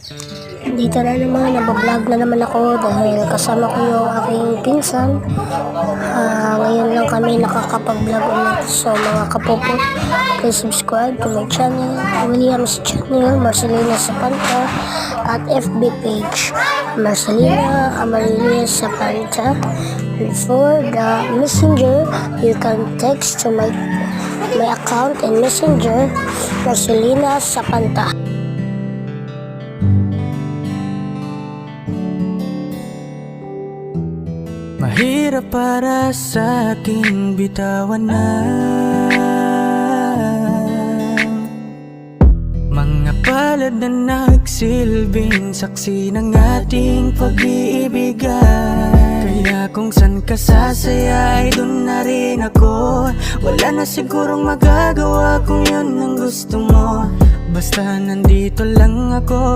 Dito na naman, nabablog na naman ako dahil kasama ko yung aking pinsan. Ngayon lang kami nakakapag-vlog ulit. So mga kapupot, please subscribe to my channel, Williams Channel, Marcelina Sapanta, at FB page, Marcelina Amarilias Sapanta. For the messenger, you can text to my account in messenger, Marcelina Sapanta. Mahirap para sa aking bitawan na mga palad na nagsilbing saksi ng ating pag-iibigan. Kaya kung san ka sasaya ay dun na rin ako. Wala na sigurong magagawa kung yun ang gusto mo. Basta nandito lang ako.